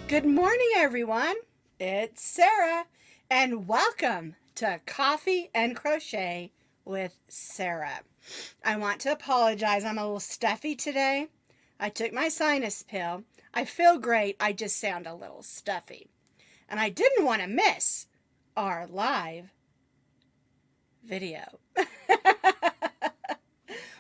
Good morning, everyone. It's Sarah, and welcome to Coffee and Crochet with Sarah. I want to apologize. I'm a little stuffy today. I took my sinus pill. I feel great. I just sound a little stuffy. And I didn't want to miss our live video.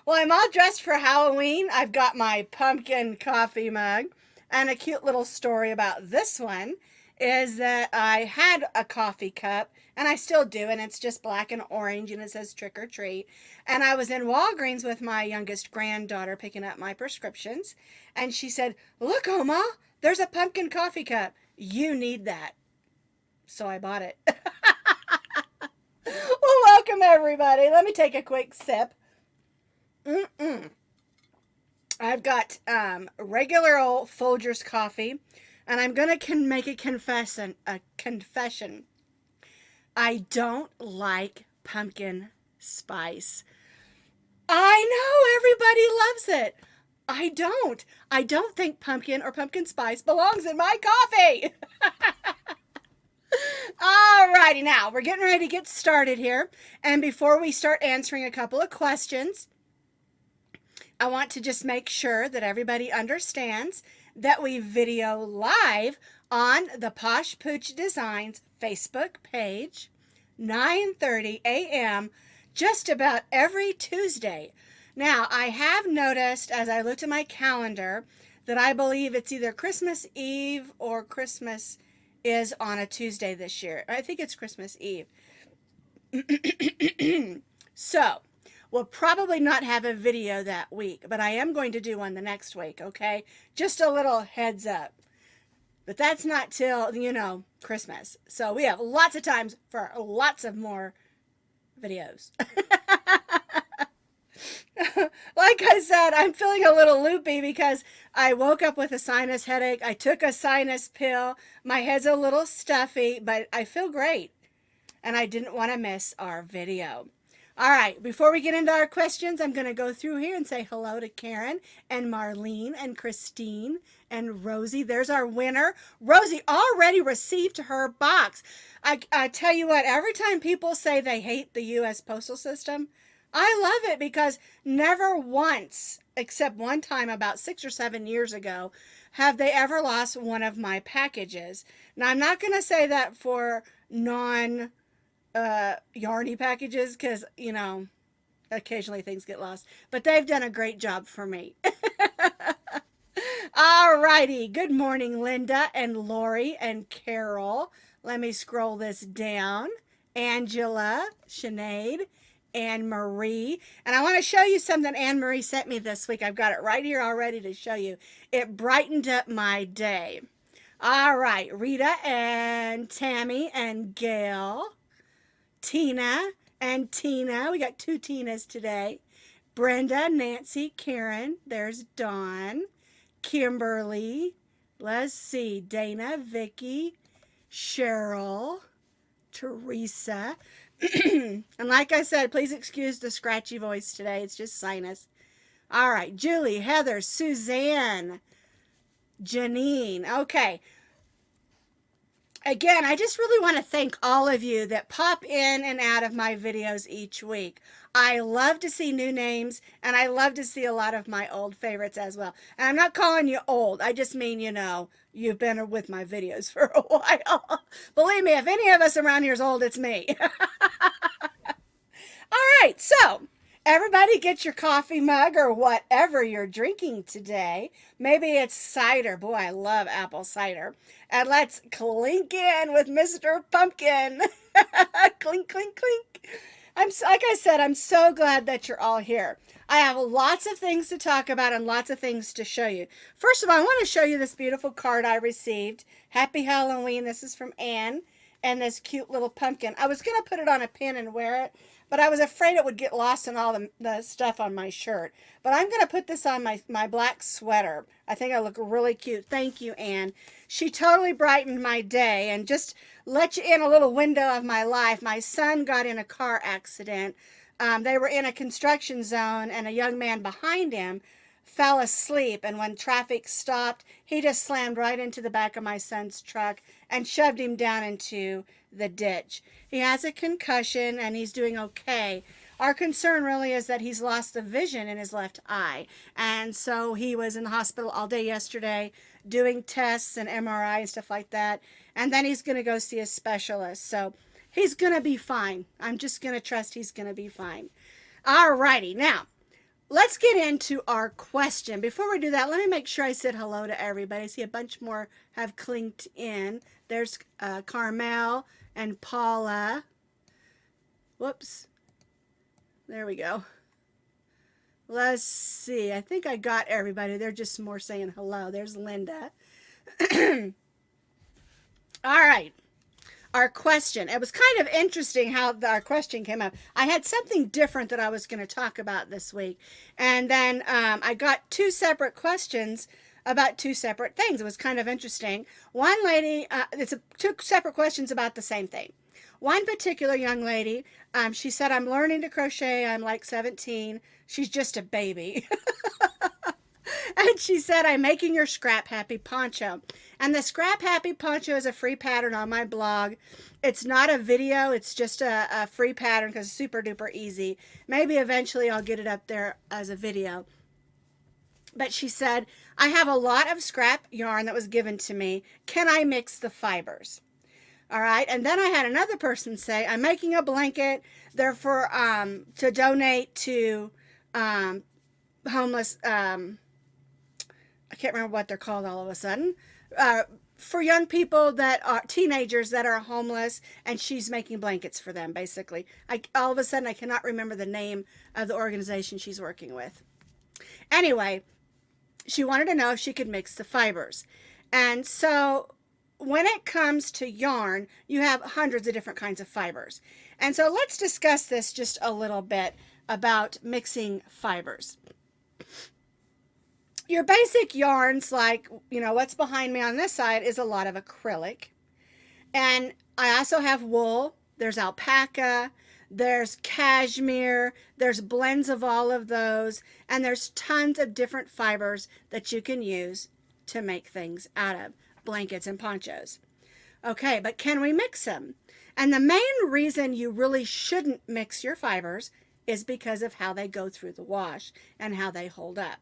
Well, I'm all dressed for Halloween. I've got my pumpkin coffee mug. And a cute little story about this one is that I had a coffee cup, and I still do, and it's just black and orange, and it says trick or treat. And I was in Walgreens with my youngest granddaughter picking up my prescriptions, and she said, "Look, Oma, there's a pumpkin coffee cup. You need that." So I bought it. Well, welcome, everybody. Let me take a quick sip. I've got regular old Folgers coffee, and I'm going to make a confession. I don't like pumpkin spice. I know everybody loves it. I don't. I don't think pumpkin or pumpkin spice belongs in my coffee. Alrighty, now we're getting ready to get started here. And before we start answering a couple of questions, I want to just make sure that everybody understands that we video live on the Posh Pooch Designs Facebook page, 9:30 a.m., just about every Tuesday. Now, I have noticed as I looked at my calendar that I believe it's either Christmas Eve or Christmas is on a Tuesday this year. I think it's Christmas Eve. So, we'll probably not have a video that week, but I am going to do one the next week, okay? Just a little heads up. But that's not till, Christmas. So we have lots of times for lots of more videos. Like I said, I'm feeling a little loopy because I woke up with a sinus headache. I took a sinus pill. My head's a little stuffy, but I feel great. And I didn't want to miss our video. All right, before we get into our questions, I'm going to go through here and say hello to Karen and Marlene and Christine and Rosie. There's our winner. Rosie already received her box. I tell you what, every time people say they hate the U.S. Postal System, I love it because never once, except one time about 6 or 7 years ago, have they ever lost one of my packages. Now, I'm not going to say that for yarny packages because occasionally things get lost, but they've done a great job for me. Alrighty, good morning, Linda and Lori and Carol. Let me scroll this down. Angela, Sinead, Anne Marie, and I want to show you something Anne Marie sent me this week. I've got it right here already to show you. It brightened up my day. All right, Rita and Tammy and Gail, Tina and Tina. We got 2 Tinas today. Brenda, Nancy, Karen. There's Dawn. Kimberly. Let's see. Dana, Vicky, Cheryl, Teresa. And like I said, please excuse the scratchy voice today. It's just sinus. All right. Julie, Heather, Suzanne, Janine. Okay. Again, I just really want to thank all of you that pop in and out of my videos each week. I love to see new names, and I love to see a lot of my old favorites as well. And I'm not calling you old. I just mean, you've been with my videos for a while. Believe me, if any of us around here is old, it's me. All right, so everybody get your coffee mug or whatever you're drinking today. Maybe it's cider. Boy, I love apple cider. And let's clink in with Mr. Pumpkin. Clink, clink, clink. Like I said, I'm so glad that you're all here. I have lots of things to talk about and lots of things to show you. First of all, I want to show you this beautiful card I received. Happy Halloween. This is from Anne. And this cute little pumpkin. I was going to put it on a pin and wear it, but I was afraid it would get lost in all the stuff on my shirt. But I'm going to put this on my black sweater. I think I look really cute. Thank you, Anne. She totally brightened my day. And just let you in a little window of my life, my son got in a car accident. They were in a construction zone, and a young man behind him fell asleep, and when traffic stopped, he just slammed right into the back of my son's truck and shoved him down into the ditch. He has a concussion and he's doing okay. Our concern really is that he's lost the vision in his left eye, and so he was in the hospital all day yesterday doing tests and MRI and stuff like that, and then he's going to go see a specialist. So he's going to be fine. I'm just going to trust he's going to be fine. All righty, now let's get into our question. Before we do that, let me make sure I said hello to everybody. I see a bunch more have clinked in. There's Carmel and Paula. Whoops. There we go. Let's see. I think I got everybody. They're just more saying hello. There's Linda. All right. Our question. It was kind of interesting how our question came up. I had something different that I was going to talk about this week. And then I got two separate questions about two separate things. It was kind of interesting. One lady, two separate questions about the same thing. One particular young lady, she said, I'm learning to crochet. I'm like 17. She's just a baby. And she said, I'm making your Scrap Happy poncho. And the Scrap Happy poncho is a free pattern on my blog. It's not a video. It's just a free pattern because it's super duper easy. Maybe eventually I'll get it up there as a video. But she said, I have a lot of scrap yarn that was given to me. Can I mix the fibers? All right. And then I had another person say, I'm making a blanket. They're for to donate to homeless, I can't remember what they're called all of a sudden, for young people that are teenagers that are homeless, and she's making blankets for them, basically. All of a sudden, I cannot remember the name of the organization she's working with. Anyway, she wanted to know if she could mix the fibers. And so when it comes to yarn, you have hundreds of different kinds of fibers. And so let's discuss this just a little bit about mixing fibers. Your basic yarns, like, what's behind me on this side is a lot of acrylic. And I also have wool. There's alpaca. There's cashmere. There's blends of all of those. And there's tons of different fibers that you can use to make things out of, blankets and ponchos. Okay, but can we mix them? And the main reason you really shouldn't mix your fibers is because of how they go through the wash and how they hold up.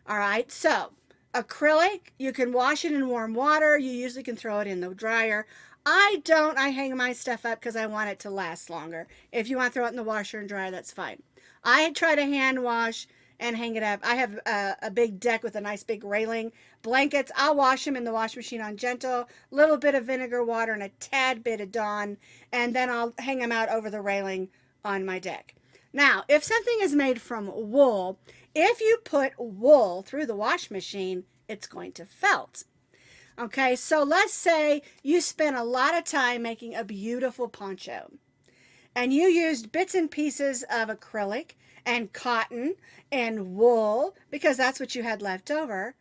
All right, so acrylic, you can wash it in warm water. You usually can throw it in the dryer. I don't. I hang my stuff up because I want it to last longer. If you want to throw it in the washer and dryer, that's fine. I try to hand wash and hang it up. I have a big deck with a nice big railing. Blankets, I'll wash them in the wash machine on gentle, little bit of vinegar water and a tad bit of Dawn, and then I'll hang them out over the railing on my deck. Now, if something is made from wool, if you put wool through the wash machine, it's going to felt. Okay, so let's say you spent a lot of time making a beautiful poncho, and you used bits and pieces of acrylic and cotton and wool because that's what you had left over.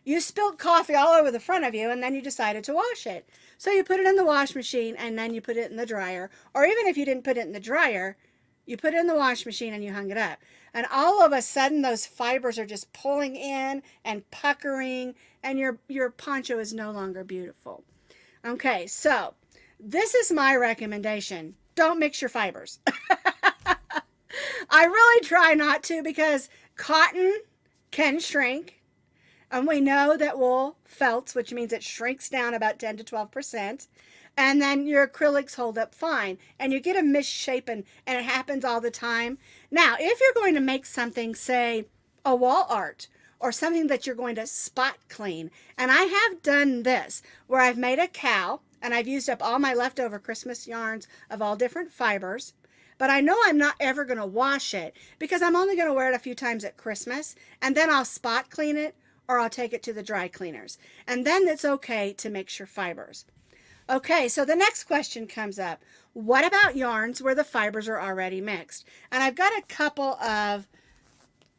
You spilled coffee all over the front of you, and then you decided to wash it. So you put it in the wash machine, and then you put it in the dryer. Or even if you didn't put it in the dryer, you put it in the wash machine and you hung it up. And all of a sudden, those fibers are just pulling in and puckering, and your poncho is no longer beautiful. Okay, so this is my recommendation. Don't mix your fibers. I really try not to because cotton can shrink. And we know that wool felts, which means it shrinks down about 10 to 12%. And then your acrylics hold up fine. And you get a misshapen, and it happens all the time. Now, if you're going to make something, say, a wall art, or something that you're going to spot clean, and I have done this, where I've made a cow, and I've used up all my leftover Christmas yarns of all different fibers, but I know I'm not ever going to wash it, because I'm only going to wear it a few times at Christmas, and then I'll spot clean it, or I'll take it to the dry cleaners. And then it's okay to mix your fibers. Okay, so the next question comes up. What about yarns where the fibers are already mixed? And I've got a couple of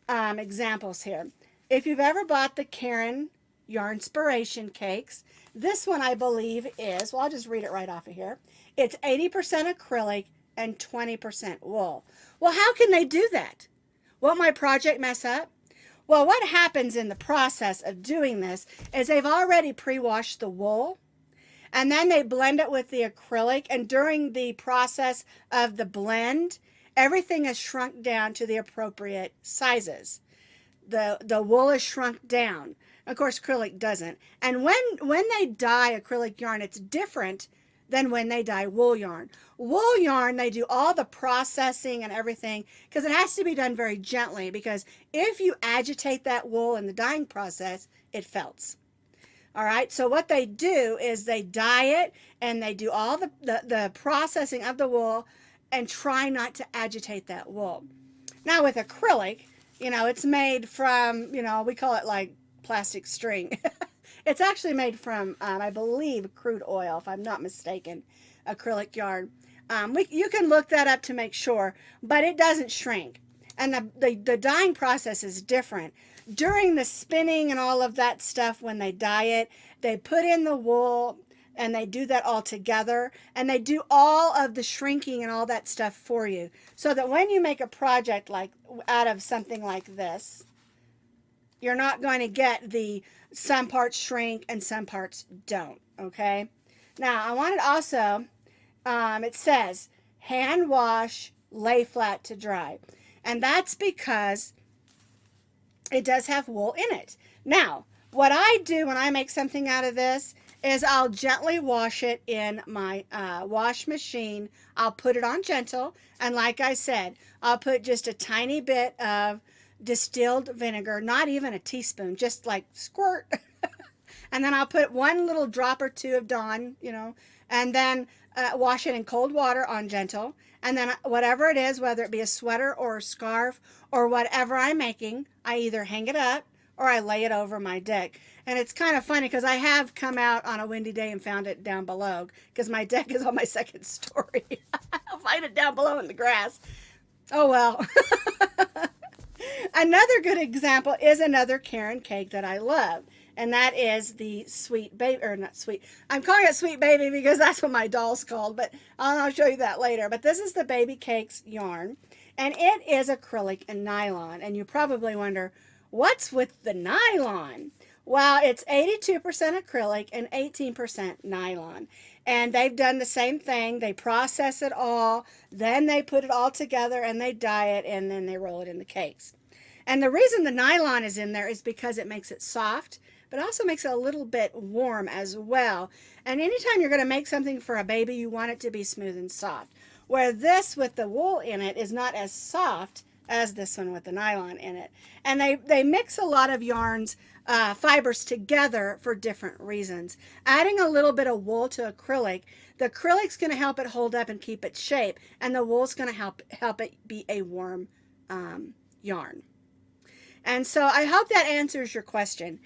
examples here. If you've ever bought the Karen Yarnspiration cakes, this one I believe is, well, I'll just read it right off of here. It's 80% acrylic and 20% wool. Well, how can they do that? Won't my project mess up? Well, what happens in the process of doing this is they've already pre-washed the wool, and then they blend it with the acrylic, and during the process of the blend, everything is shrunk down to the appropriate sizes. The wool is shrunk down. Of course, acrylic doesn't. And when they dye acrylic yarn, it's different than when they dye wool yarn. Wool yarn, they do all the processing and everything because it has to be done very gently, because if you agitate that wool in the dyeing process, it felts. All right, so what they do is they dye it and they do all the processing of the wool and try not to agitate that wool. Now with acrylic, it's made from, we call it like plastic string. It's actually made from, I believe, crude oil, if I'm not mistaken, acrylic yarn. You can look that up to make sure, but it doesn't shrink. And the dyeing process is different. During the spinning and all of that stuff, when they dye it, they put in the wool and they do that all together, and they do all of the shrinking and all that stuff for you, so that when you make a project like out of something like this, you're not going to get the some parts shrink and some parts don't. Okay, now I wanted also, it says hand wash, lay flat to dry, and that's because it does have wool in it. Now, what I do when I make something out of this is I'll gently wash it in my wash machine. I'll put it on gentle, and like I said, I'll put just a tiny bit of distilled vinegar, not even a teaspoon, just like squirt. And then I'll put one little drop or two of Dawn, and then wash it in cold water on gentle. And then whatever it is, whether it be a sweater or a scarf or whatever I'm making, I either hang it up or I lay it over my deck. And it's kind of funny because I have come out on a windy day and found it down below, because my deck is on my second story. I'll find it down below in the grass. Oh well. Another good example is another Karen cake that I love, and that is the Sweet Baby, or not Sweet, I'm calling it Sweet Baby because that's what my doll's called, but I'll show you that later. But this is the Babycakes yarn, and it is acrylic and nylon, and you probably wonder, what's with the nylon? Well, it's 82% acrylic and 18% nylon. And they've done the same thing. They process it all, then they put it all together and they dye it, and then they roll it into cakes. And the reason the nylon is in there is because it makes it soft, but also makes it a little bit warm as well. And anytime you're going to make something for a baby, you want it to be smooth and soft. Where this with the wool in it is not as soft as this one with the nylon in it. And they mix a lot of yarns, fibers together for different reasons. Adding a little bit of wool to acrylic, the acrylic's going to help it hold up and keep its shape, and the wool's going to help it be a warm yarn. And so I hope that answers your question.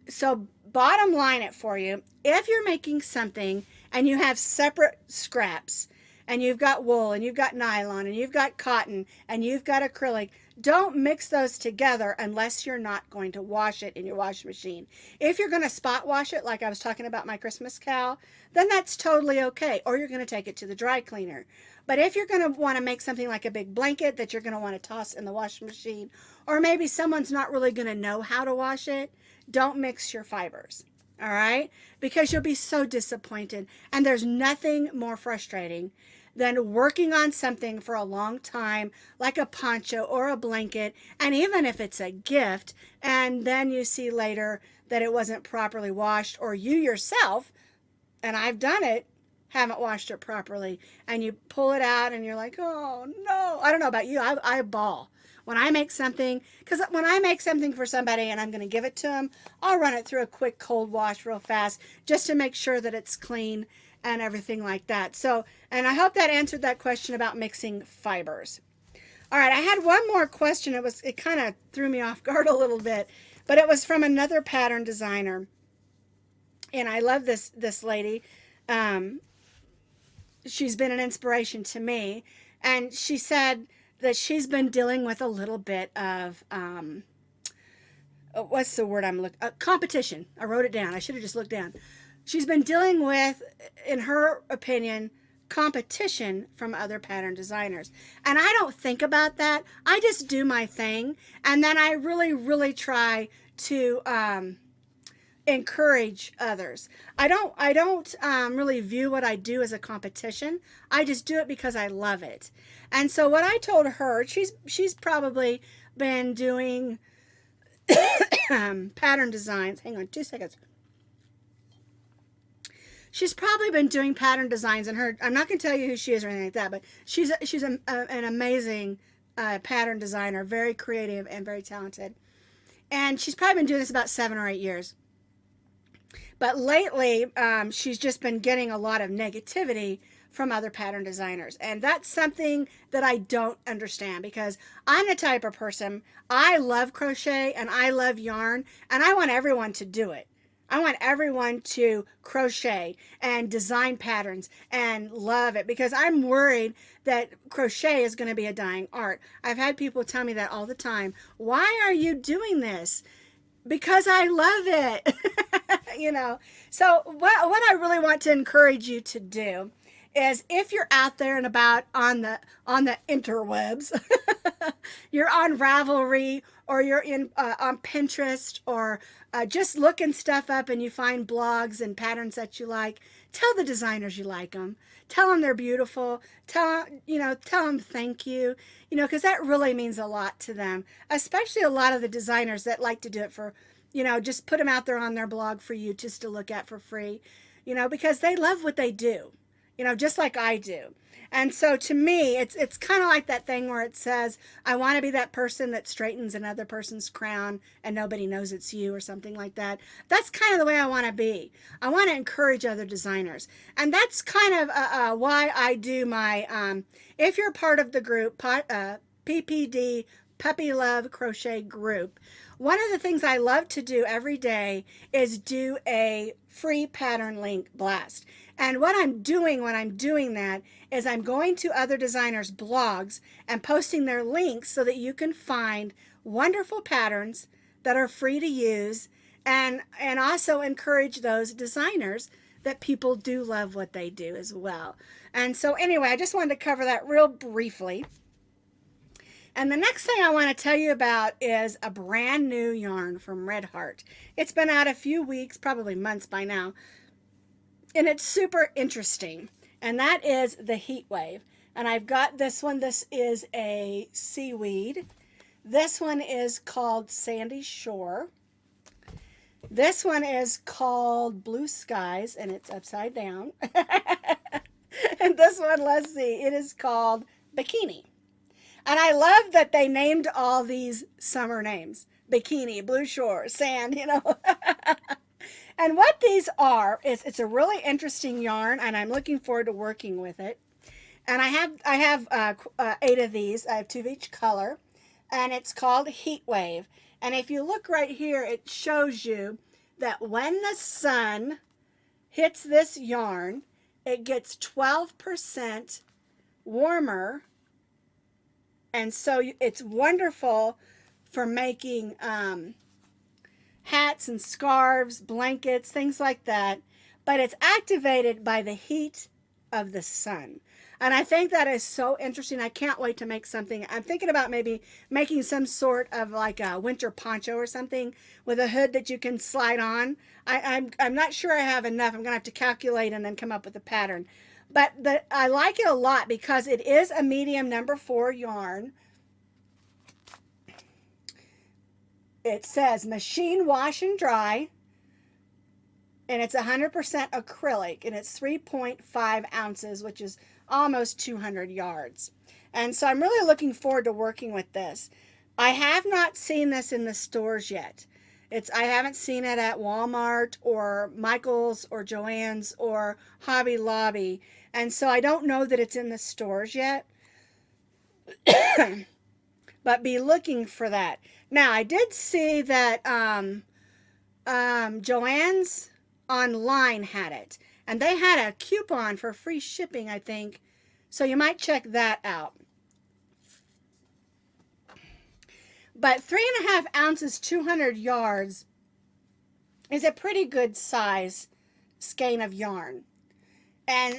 So bottom line it for you, if you're making something and you have separate scraps, and you've got wool, and you've got nylon, and you've got cotton, and you've got acrylic, don't mix those together unless you're not going to wash it in your washing machine. If you're going to spot wash it, like I was talking about my Christmas cow, then that's totally okay, or you're going to take it to the dry cleaner. But if you're going to want to make something like a big blanket that you're going to want to toss in the washing machine, or maybe someone's not really going to know how to wash it, don't mix your fibers. All right? Because you'll be so disappointed. And there's nothing more frustrating than working on something for a long time, like a poncho or a blanket, and even if it's a gift, and then you see later that it wasn't properly washed, or you yourself, and I've done it, haven't washed it properly, and you pull it out and you're like, oh no. I don't know about you, I bawl when I make something, because when I make something for somebody and I'm going to give it to them, I'll run it through a quick cold wash real fast just to make sure that it's clean and everything like that. So, and I hope that answered that question about mixing fibers. All right, I had one more question. It kind of threw me off guard a little bit, but it was from another pattern designer. And I love this lady. Um, she's been an inspiration to me. And she said that she's been dealing with a little bit of, what's the word I'm looking, competition. I wrote it down. I should have just looked down. She's been dealing with, in her opinion, competition from other pattern designers. And I don't think about that. I just do my thing. And then I really, really try to, encourage others. I don't really view what I do as a competition. I just do it because I love it. And so what I told her, she's probably been doing pattern designs. Hang on 2 seconds. She's probably been doing pattern designs, and her, I'm not going to tell you who she is or anything like that, but she's an amazing pattern designer, very creative and very talented. And she's probably been doing this about 7 or 8 years. But lately, she's just been getting a lot of negativity from other pattern designers. And that's something that I don't understand, because I'm the type of person, I love crochet and I love yarn, and I want everyone to do it. I want everyone to crochet and design patterns and love it, because I'm worried that crochet is going to be a dying art. I've had people tell me that all the time. Why are you doing this? Because I love it. You know, so what I really want to encourage you to do is, if you're out there and about on the interwebs, you're on Ravelry, or you're in on Pinterest, or just looking stuff up and you find blogs and patterns that you like, tell the designers you like them. Tell them they're beautiful. Tell them thank you. Because that really means a lot to them, especially a lot of the designers that like to do it for, just put them out there on their blog for you just to look at for free, because they love what they do, just like I do. And so to me, it's kind of like that thing where it says, I want to be that person that straightens another person's crown and nobody knows it's you, or something like that. That's kind of the way I want to be. I want to encourage other designers. And that's kind of why I do my, if you're part of the group, PPD, Puppy Love Crochet group, one of the things I love to do every day is do a free pattern link blast. And what I'm doing when I'm doing that is I'm going to other designers' blogs and posting their links so that you can find wonderful patterns that are free to use, and also encourage those designers that people do love what they do as well. And so anyway, I just wanted to cover that real briefly. And the next thing I want to tell you about is a brand new yarn from Red Heart. It's been out a few weeks, probably months by now, and it's super interesting. And that is the Heatwave. And I've got this one. This is a seaweed. This one is called Sandy Shore. This one is called Blue Skies, and it's upside down. And this one, let's see, it is called Bikini. And I love that they named all these summer names. Bikini, Blue Shore, Sand, And what these are is, it's a really interesting yarn, and I'm looking forward to working with it. And I have 8 of these. I have 2 of each color, and it's called Heatwave. And if you look right here, it shows you that when the sun hits this yarn, it gets 12% warmer. And so it's wonderful for making hats and scarves, blankets, things like that. But it's activated by the heat of the sun. And I think that is so interesting. I can't wait to make something. I'm thinking about maybe making some sort of like a winter poncho or something with a hood that you can slide on. I'm not sure I have enough. I'm going to have to calculate and then come up with a pattern. But I like it a lot because it is a medium number 4 yarn. It says machine wash and dry, and it's 100% acrylic, and it's 3.5 ounces, which is almost 200 yards. And so I'm really looking forward to working with this. I have not seen this in the stores yet. I haven't seen it at Walmart or Michael's or Joann's or Hobby Lobby. And so I don't know that it's in the stores yet. But be looking for that. Now, I did see that Joann's online had it. And they had a coupon for free shipping, I think. So you might check that out. But 3.5 ounces, 200 yards is a pretty good size skein of yarn. And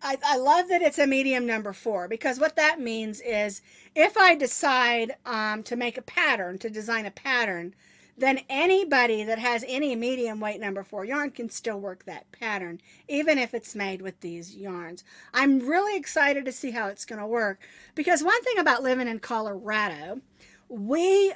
I love that it's a medium number 4, because what that means is if I decide to make a pattern, to design a pattern, then anybody that has any medium weight number 4 yarn can still work that pattern, even if it's made with these yarns. I'm really excited to see how it's going to work, because one thing about living in Colorado, we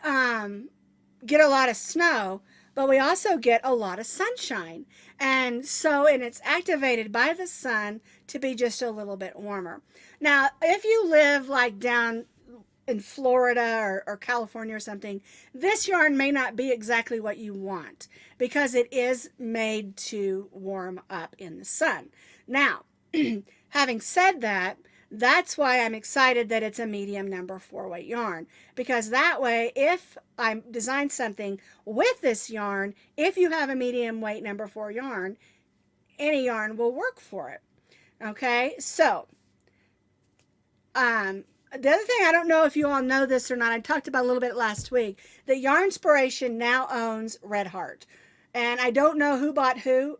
get a lot of snow, but we also get a lot of sunshine. And it's activated by the sun to be just a little bit warmer. Now, if you live like down in Florida or California or something, this yarn may not be exactly what you want, because it is made to warm up in the sun. Now, having said that, that's why I'm excited that it's a medium number 4 weight yarn, because that way, if I design something with this yarn, if you have a medium weight number 4 yarn, any yarn will work for it. Okay, so the other thing, I don't know if you all know this or not, I talked about a little bit last week, that Yarnspiration now owns Red Heart. And I don't know who bought who,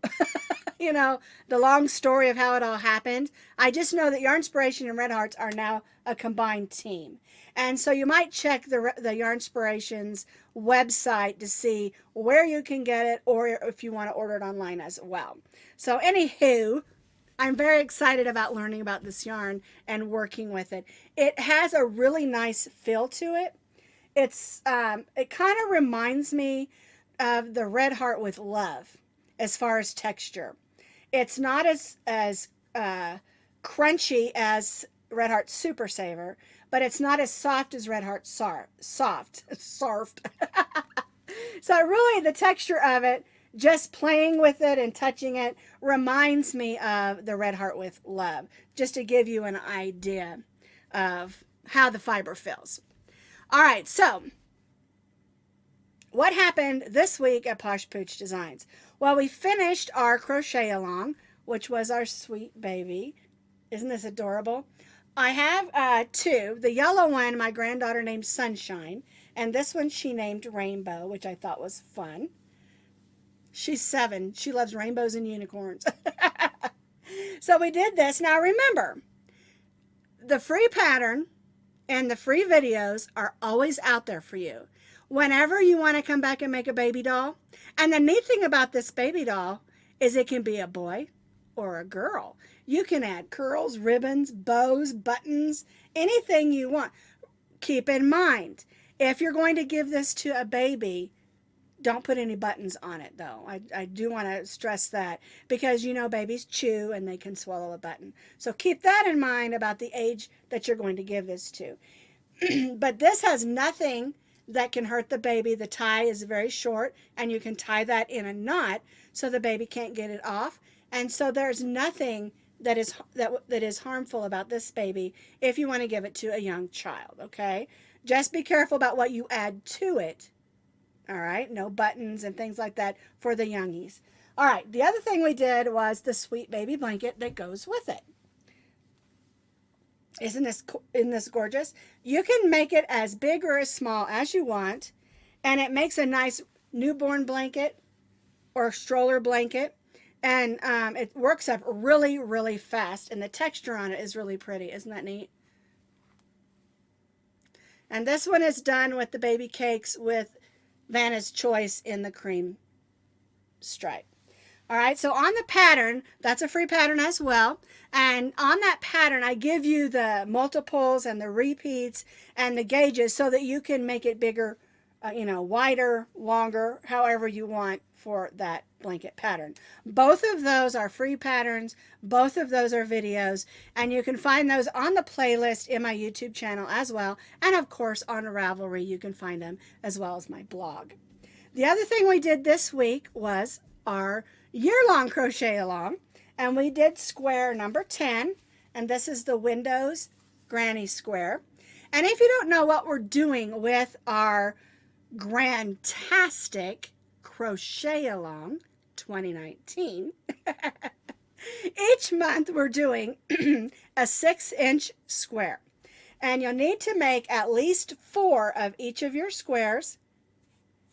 you know, the long story of how it all happened. I just know that Yarnspiration and Red Hearts are now a combined team. And so you might check the Yarnspiration's website to see where you can get it, or if you want to order it online as well. So anywho, I'm very excited about learning about this yarn and working with it. It has a really nice feel to it. It kind of reminds me of the Red Heart with Love as far as texture. It's not as crunchy as Red Heart Super Saver, but it's not as soft as Red Heart Soft. So really, the texture of it, just playing with it and touching it, reminds me of the Red Heart with Love, just to give you an idea of how the fiber feels. All right, so what happened this week at Posh Pooch Designs? Well, we finished our crochet along, which was our sweet baby. Isn't this adorable? I have 2. The yellow one, my granddaughter named Sunshine, and this one she named Rainbow, which I thought was fun. She's 7. She loves rainbows and unicorns. So we did this. Now remember, the free pattern and the free videos are always out there for you whenever you want to come back and make a baby doll. And the neat thing about this baby doll is it can be a boy or a girl. You can add curls, ribbons, bows, buttons, anything you want. Keep in mind, if you're going to give this to a baby, don't put any buttons on it, though. I do want to stress that, because you know babies chew and they can swallow a button. So keep that in mind about the age that you're going to give this to. But this has nothing that can hurt the baby. The tie is very short, and you can tie that in a knot so the baby can't get it off. And so there's nothing that is harmful about this baby if you want to give it to a young child, okay? Just be careful about what you add to it. All right, no buttons and things like that for the youngies. All right, the other thing we did was the sweet baby blanket that goes with it. Isn't this gorgeous? You can make it as big or as small as you want, and it makes a nice newborn blanket or stroller blanket, and it works up really, really fast, and the texture on it is really pretty. Isn't that neat? And this one is done with the baby cakes with Vanna's Choice in the cream stripe. All right, so on the pattern, that's a free pattern as well. And on that pattern, I give you the multiples and the repeats and the gauges so that you can make it bigger, wider, longer, however you want for that blanket pattern. Both of those are free patterns. Both of those are videos. And you can find those on the playlist in my YouTube channel as well. And of course, on Ravelry, you can find them as well as my blog. The other thing we did this week was our year-long crochet along, and we did square number 10, and this is the Windows Granny Square. And if you don't know what we're doing with our Grantastic Crochet Along 2019, Each month we're doing a 6-inch square. And you'll need to make at least 4 of each of your squares.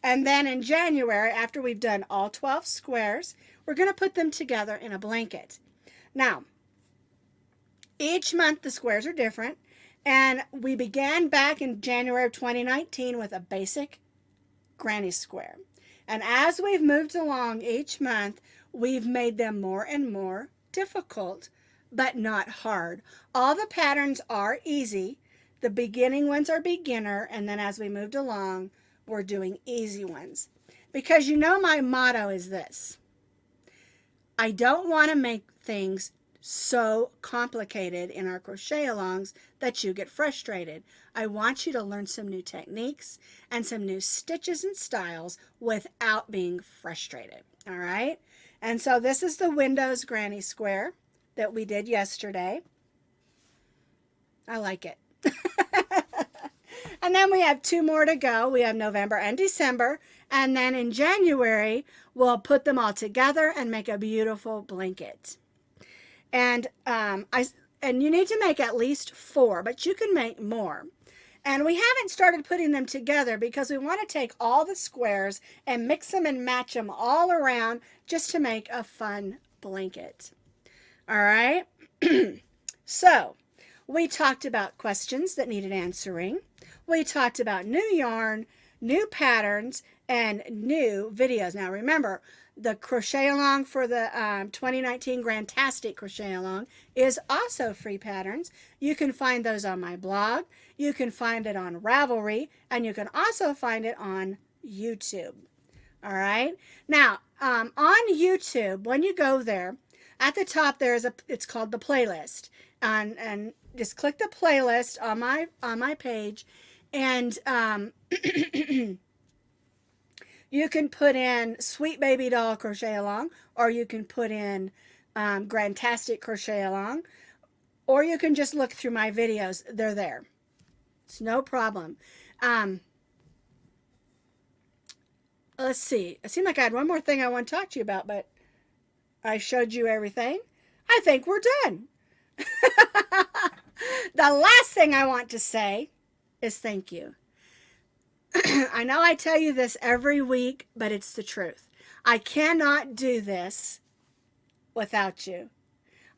And then in January, after we've done all 12 squares, we're going to put them together in a blanket. Now, each month the squares are different. And we began back in January of 2019 with a basic granny square. And as we've moved along each month, we've made them more and more difficult, but not hard. All the patterns are easy. The beginning ones are beginner, and then as we moved along, we're doing easy ones. Because you know my motto is this: I don't want to make things so complicated in our crochet alongs that you get frustrated. I want you to learn some new techniques and some new stitches and styles without being frustrated. All right? And so this is the Windows Granny Square that we did yesterday. I like it. And then we have 2 more to go. We have November and December. And then in January, we'll put them all together and make a beautiful blanket. And you need to make at least 4, but you can make more. And we haven't started putting them together because we want to take all the squares and mix them and match them all around just to make a fun blanket. All right. So we talked about questions that needed answering. We talked about new yarn, new patterns, and new videos. Now remember, the crochet along for the 2019 Grandtastic crochet along is also free patterns. You can find those on my blog. You can find it on Ravelry, and you can also find it on YouTube. All right. Now on YouTube, when you go there, at the top there's it's called the playlist, and just click the playlist on my page, and you can put in Sweet Baby Doll Crochet Along, or you can put in Grandtastic Crochet Along, or you can just look through my videos. They're there. It's no problem. Let's see. It seemed like I had one more thing I want to talk to you about, but I showed you everything. I think we're done. The last thing I want to say is thank you. I know I tell you this every week, but it's the truth. I cannot do this without you.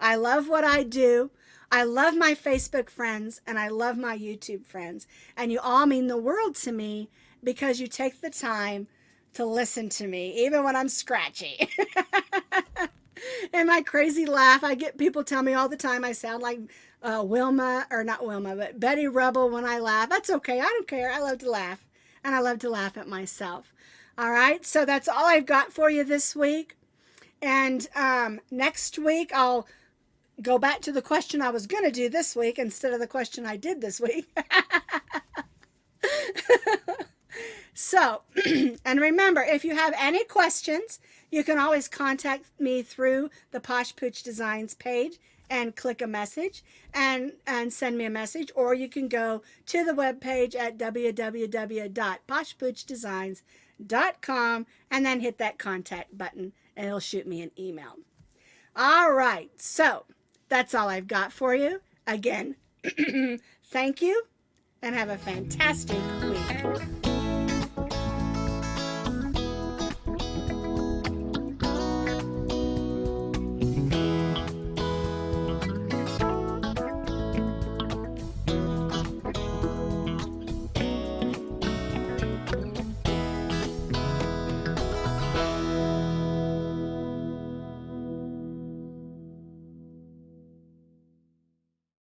I love what I do. I love my Facebook friends, and I love my YouTube friends. And you all mean the world to me because you take the time to listen to me, even when I'm scratchy. And my crazy laugh, I get people tell me all the time I sound like Wilma, or not Wilma, but Betty Rubble when I laugh. That's okay. I don't care. I love to laugh. And I love to laugh at myself. All right. So that's all I've got for you this week. And next week, I'll go back to the question I was going to do this week instead of the question I did this week. So, and remember, if you have any questions, you can always contact me through the Posh Pooch Designs page and click a message and send me a message, or you can go to the webpage at www.poshpoochdesigns.com and then hit that contact button and it'll shoot me an email. All right, so that's all I've got for you. Again, thank you and have a fantastic week.